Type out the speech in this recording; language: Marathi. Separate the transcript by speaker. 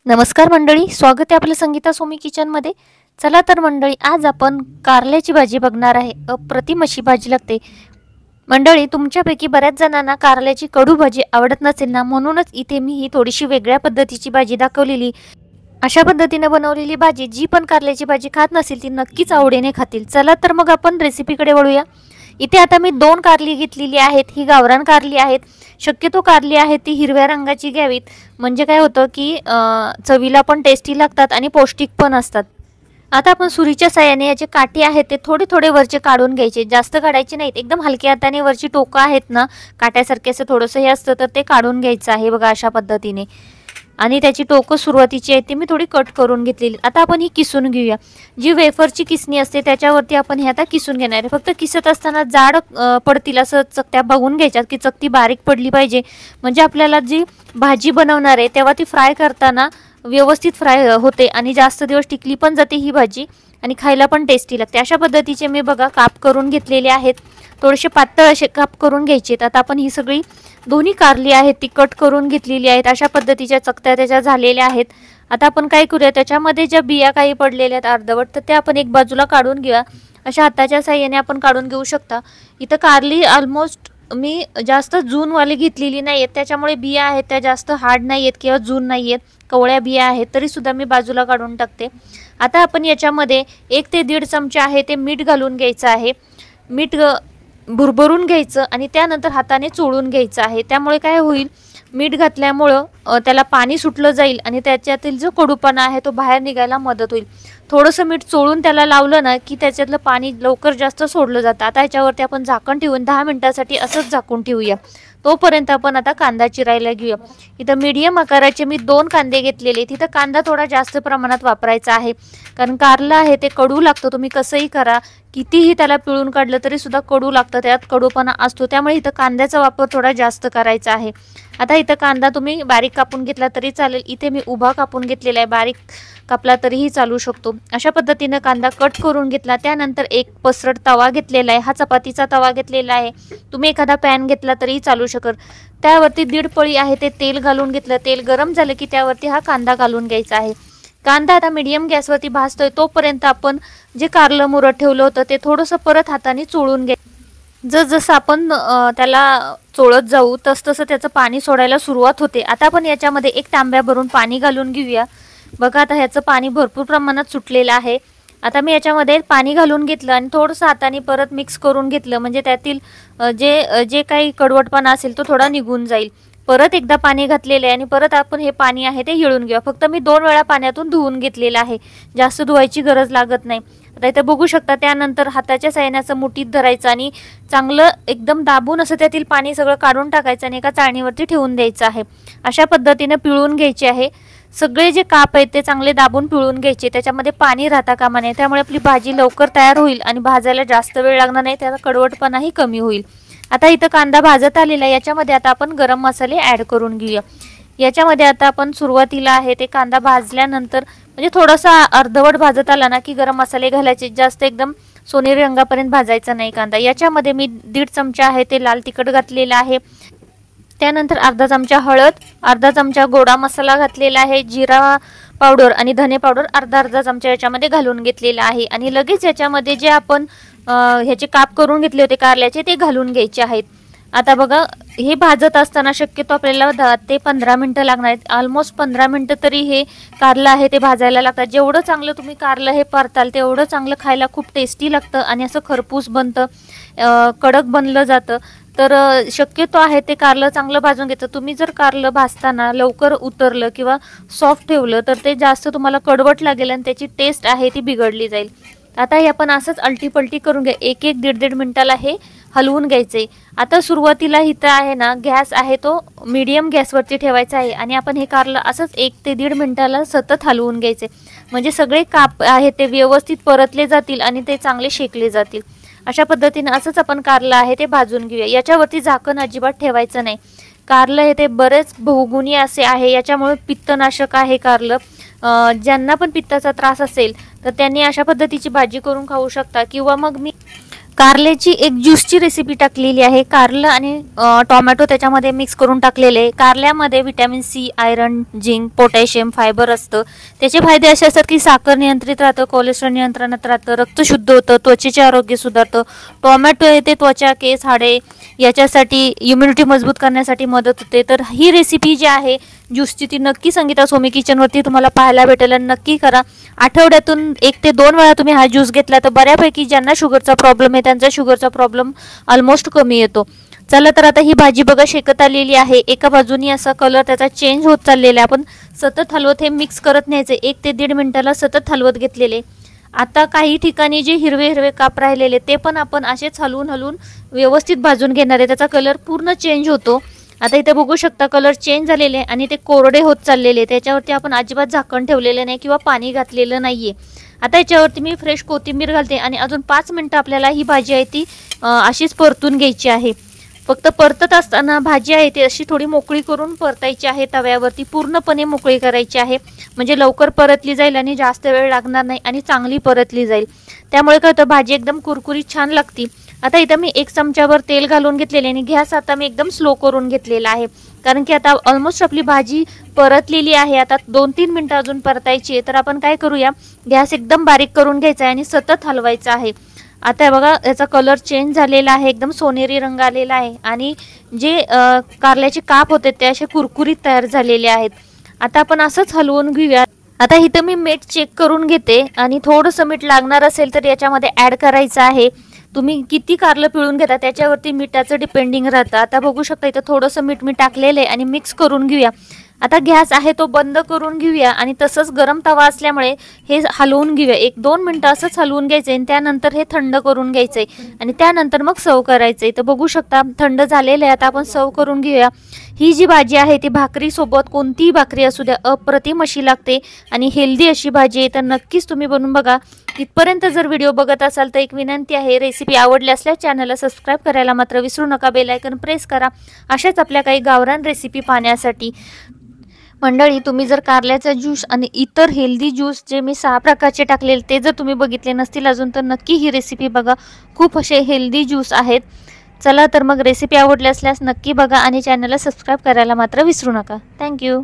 Speaker 1: नमस्कार मंडळी, स्वागत आहे आपलं संगीता सोमी किचनमध्ये. चला तर मंडळी, आज आपण कारल्याची भाजी बघणार आहे. अप्रतिम अशी भाजी लागते. मंडळी, तुमच्यापैकी बऱ्याच जणांना कारल्याची कडू भाजी आवडत नसेल ना, म्हणूनच इथे मी ही थोडीशी वेगळ्या पद्धतीची भाजी दाखवलेली. अशा पद्धतीने बनवलेली भाजी जी पण कारल्याची भाजी खात नसेल ती नक्कीच आवडीने खातील. चला तर मग आपण रेसिपीकडे वळूया. इथे आता मी 2 कारली घेतलेली आहेत. ही गावरान कारली आहेत. शक्यतो कारली आहे ती हिरव्या रंगाची घ्यावीत, म्हणजे काय होतं की चवीला पण टेस्टी लागतात आणि पौष्टिक पण असतात. आता आपण सुरीच्या साहाय्याने याचे काठी आहेत ते थोडे थोडे वरचे काढून घ्यायचे, जास्त काढायचे नाहीत. एकदम हलक्या हाताने वरची टोकं आहेत ना, काट्यासारखे असं थोडंसं हे असतं तर ते काढून घ्यायचं आहे बघा अशा पद्धतीने. आणि त्याची टोकं सुरुवातीची आहे ती मी थोडी कट करून घेतलेली. आता आपण ही किसून घेऊया. जी वेफरची किसणी असते त्याच्यावरती आपण हे आता किसून घेणार आहे. फक्त किसत असताना जाड पडतील असं चकत्या बघून घ्यायच्यात की चकती बारीक पडली पाहिजे, म्हणजे आपल्याला जी भाजी बनवणार आहे तेव्हा ती फ्राय करताना व्यवस्थित फ्राय होते आणि जास्त दिवस टिकली पण जाते ही भाजी आणि खायला पण टेस्टी लागते. अशा पद्धतीचे मी बघा काप करून घेतलेले आहेत. थोडेसे पातळ असे काप करून घ्यायचे. आता आपण ही सगळी दोन्ही कारली आहेत ती कट करून घेतलेली आहेत. अशा पद्धतीच्या चकत्या त्याच्या झालेल्या आहेत. आता आपण काय करूया, त्याच्यामध्ये ज्या बिया काही पडलेल्या आहेत अर्धवट, तर त्या आपण एक बाजूला काढून घेऊया. अशा हाताच्या साहाय्याने आपण काढून घेऊ शकता. इथं कारली ऑलमोस्ट मी जास्त जूनवाली घेतलेली नाही आहेत, त्याच्यामुळे बिया आहेत त्या जास्त हार्ड नाही आहेत किंवा जून नाही आहेत, कवळ्या बिया आहेत, तरीसुद्धा मी बाजूला काढून टाकते. आता आपण याच्यामध्ये 1 ते 1.5 चमचे आहे ते मीठ घालून घ्यायचं आहे. मीठ भुरभरून घ्यायचं आणि त्यानंतर हाताने चोळून घ्यायचं आहे. त्यामुळे काय होईल, मीठ घातल्यामुळं त्याला पाणी सुटलं जाईल आणि त्याच्यातील जो कडूपणा आहे तो बाहेर निघायला मदत होईल. थोडंसं मीठ चोळून त्याला लावलं ना की त्याच्यातलं पाणी लवकर जास्त सोडलं जातं. आता याच्यावरती आपण झाकण ठेवून 10 मिनिटासाठी असंच झाकून ठेवूया. तोपर्यंत आपण आता कांदा चिरायला घेऊया. इथं मीडियम आकाराचे मी 2 कांदे घेतलेले. तिथं कांदा थोडा जास्त प्रमाणात वापरायचा आहे, कारण कारलं आहे ते कडू लागतं. तुम्ही कसंही करा, कितीही त्याला पिळून काढलं तरी सुद्धा कडू लागतं, त्यात कडूपणा असतो. त्यामुळे इथं कांद्याचा वापर थोडा जास्त करायचा आहे. आता इथं कांदा तुम्ही बारीक कापून घेतला तरी चालेल. इथे मी उभा कापून घेतलेला आहे, बारीक कापला तरीही चालू शकतो. अशा पद्धतीनं कांदा कट करून घेतला. त्यानंतर एक पसरट तवा घेतलेला आहे. हा चपातीचा तवा घेतलेला आहे. तुम्ही एखादा पॅन घेतला तरीही चालू शकत. त्यावरती 1.5 पळी आहे ते तेल घालून घेतलं. तेल गरम झालं की त्यावरती हा कांदा घालून घ्यायचा आहे. कांदा आता मीडियम गॅसवरती भाजतोय तोपर्यंत आपण जे कारलं मुरत ठेवलं होतं ते थोडंसं परत हाताने चोळून घ्यायचं. जसं आपण त्याला चोळत जाऊ तसं त्याचं पाणी सोडायला सुरुवात होते. आता आपण याच्यामध्ये 1 तांब्या भरून पाणी घालून घेऊया. बघा आता ह्याचं पाणी भरपूर प्रमाणात सुटलेलं आहे. आता मी याच्यामध्ये पाणी घालून घेतलं आणि थोडंसं हाताने परत मिक्स करून घेतलं, म्हणजे त्यातील जे काही कडवटपणा असेल तो थोडा निघून जाईल. परत एकदा पाणी घातलेलं आहे आणि परत आपण हे पाणी आहे ते हिळून घेऊया. फक्त मी 2 वेळा पाण्यातून धुवून घेतलेलं आहे, जास्त धुवायची गरज लागत नाही. आता इथे बघू शकता. त्यानंतर हाताच्या साहाय्याने मुठीत धरायचं आणि चांगलं एकदम दाबून असं त्यातील पाणी सगळं काढून टाकायचं आणि एका चाळणीवरती ठेवून द्यायचं आहे. अशा पद्धतीने पिळून घ्यायचे आहे. सगळे जे काप आहेत ते चांगले दाबून पिळून घ्यायचे, त्याच्यामध्ये पाणी राहता कामा नये. त्यामुळे आपली भाजी लवकर तयार होईल आणि भाजायला जास्त वेळ लागणार नाही, त्याचा कडवटपणाही कमी होईल. आता इथं कांदा भाजत आलेला आहे. याच्यामध्ये आता आपण गरम मसाले ॲड करून घेऊया. याच्यामध्ये आता आपण सुरुवातीला आहे ते कांदा भाजल्यानंतर, म्हणजे थोडासा अर्धवट भाजत आला ना की गरम मसाले घालायचे, जास्त एकदम सोनेरी रंगापर्यंत भाजायचा नाही कांदा. याच्यामध्ये मी 1.5 चमचा आहे ते लाल तिखट घातलेलं आहे. त्यानंतर अर्धा चमचा हळद, अर्धा चमचा गोडा मसाला घातलेला आहे. जिरा पावडर आणि धने पावडर अर्धा चमचा याच्यामध्ये घालून घेतलेला आहे. आणि लगेच याच्यामध्ये जे आपण ह्याचे काप करून घेतले होते कारल्याचे ते घालून घ्यायचे आहेत. आता बघा, हे भाजत असताना शक्यतो आपल्याला 10 ते 15 मिनटं लागणार आहेत. ऑलमोस्ट 15 मिनटं तरी हे कारलं आहे ते भाजायला लागतात. जेवढं चांगलं तुम्ही कारलं हे परताल तेवढं चांगलं खायला खूप टेस्टी लागतं आणि असं खरपूस बनतं, कडक बनलं जातं. तर शक्यतो आहे ते कारलं चांगलं भाजून घेतं. तुम्ही जर कारलं भाजताना लवकर उतरलं किंवा सॉफ्ट ठेवलं तर ते जास्त तुम्हाला कडवट लागेल आणि त्याची टेस्ट आहे ती बिघडली जाईल. आता हे आपण असंच अलटीपलटी करून घ्या. 1-1, 1.5 मिनिटाला हे हलवून घ्यायचे. आता सुरुवातीला इथं आहे ना गॅस आहे तो मीडियम गॅसवरती ठेवायचा आहे आणि आपण हे कारलं असंच 1 ते 1.5 मिनिटाला सतत हलवून घ्यायचे, म्हणजे सगळे काप आहे ते व्यवस्थित परतले जातील आणि ते चांगले शेकले जातील. अशा पद्धतीने असंच आपण कारलं आहे ते भाजून घेऊया. याच्यावरती झाकण अजिबात ठेवायचं नाही. कारलं हे ते बरेच बहुगुणी असे आहे, याच्यामुळे पित्तनाशक आहे कारलं. ज्यांना पण पित्ताचा त्रास असेल तर त्यांनी अशा पद्धतीची भाजी करून खाऊ शकता. किंवा मग मी कारल्याची एक ज्यूसची रेसिपी टाकलेली आहे। कारलं आणि टोमॅटो त्याच्यामध्ये मिक्स करून टाकलेले। कारल्यामध्ये vitamin C, iron, zinc, potassium, fibre असतं। त्याचे फायदे असे असतात की साखर नियंत्रित राहतं, कोलेस्ट्रॉल नियंत्रणात राहतं, रक्त शुद्ध होतं, त्वचेचे आरोग्य सुधारतं। टोमॅटो हे ते त्वचा, केस, हाडे याच्यासाठी इम्युनिटी मजबूत करण्यासाठी मदत होते। तर ही रेसिपी जी आहे ज्यूसची ती नक्की संगीता सोमी किचनवरती तुम्हाला पाहायला भेटेल। नक्की करा। आठवड्यातून 1 ते 2 वेळा तुम्ही हा ज्यूस घेतला तर बऱ्यापैकी ज्यांना शुगरचा प्रॉब्लेम आहे त्यांचा शुगरचा प्रॉब्लेम ऑलमोस्ट कमी येतो। चला तर आता ही भाजी बघा शेकत आलेली आहे। एका बाजूनी असा कलर त्याचा चेंज होत चाललेला आहे। आपण सतत हलवत हे मिक्स करत न्यायचे। 1 ते 1.5 मिनिटाला सतत हलवत घेतलेले। आता काही ठिकाणी जे हिरवे हिरवे काप राहिलेले ते पण आपण असेच हलवून हलवून व्यवस्थित भाजून घेणार आहे। त्याचा कलर पूर्ण चेंज होतो। आता इथे बघू शकता कलर चेंज झालेले आणि ते कोरडे होत चाललेले। त्याच्यावरती आपण अजिबात झाकण ठेवलेलं नाही किंवा पाणी घातलेलं नाहीये। आता याच्यावरती मी फ्रेश कोथिंबीर घालते आणि अजून 5 मिनिटं आपल्याला ही भाजी आहे ती अशीच परतून घ्यायची आहे। फक्त परतत असताना भाजी आहे ती अशी थोडी मोकळी करून परतायची आहे। तव्यावरती पूर्णपणे मोकळी करायची आहे म्हणजे लवकर परतली जाईल आणि जास्त वेळ लागणार नाही आणि चांगली परतली जाईल। त्यामुळे काय होतं भाजी एकदम कुरकुरीत छान लागते। आता इथं मी 1 चमचावर तेल घालून घेतलेले आणि गॅस आता मी एकदम स्लो करून घेतलेला आहे कारण की आता ऑलमोस्ट आपली भाजी परतलेली आहे। आता 2-3 मिनिटं अजून परतायची आहे। तर आपण काय करूया गॅस एकदम बारीक करून घ्यायचा आहे आणि सतत हलवायचा आहे। आता बघा याचा कलर चेंज झालेला आहे, एकदम सोनेरी रंग आलेला आहे आणि जे कारल्याचे काप होते ते असे कुरकुरीत तयार झालेले आहेत। आता आपण असंच हलवून घेऊया। आता इथं मी मीठ चेक करून घेते आणि थोडंसं मीठ लागणार असेल तर याच्यामध्ये ॲड करायचं आहे। तुम्ही किती कारलं पिळून घेता त्याच्यावरती मिठाचं डिपेंडिंग राहतं। आता बघू शकता इथं थोडंसं मीठ मी टाकलेलं आहे आणि मिक्स करून घेऊया। आता गॅस आहे तो बंद करून घेऊया आणि तसंच गरम तवा असल्यामुळे हे हलवून घेऊया। 1-2 मिनिटं असंच हलवून घ्यायचं आणि त्यानंतर हे थंड करून घ्यायचं आणि त्यानंतर मग सर्व करायचं। तर बघू शकता थंड झालेलं आहे। आता आपण सर्व करून घेऊया। ही जी भाजी आहे ती भाकरी सोबत कोणतीही भाकरी असू द्या अप्रतिम अशी लागते आणि हेल्दी अशी भाजी आहे। तर नक्कीच तुम्ही बनवून बघा। इथपर्यंत जर व्हिडिओ बघत असाल तर एक विनंती आहे, रेसिपी आवडली असल्यास चॅनलला सबस्क्राईब करायला मात्र विसरू नका। बेल आयकॉन प्रेस करा अशाच आपल्या काही गावरान रेसिपी पाहण्यासाठी। मंडळी तुम्ही जर कारल्याचा ज्यूस आणि इतर हेल्दी ज्यूस जे मी 6 प्रकारचे टाकलेले ते जर तुम्ही बघितले नसतील अजून तर नक्की ही रेसिपी बघा। खूप असे हेल्दी ज्यूस आहेत। चला तर मग रेसिपी आवडली असल्यास नक्की बघा आणि चॅनलला सबस्क्राईब करायला मात्र विसरू नका। थँक्यू।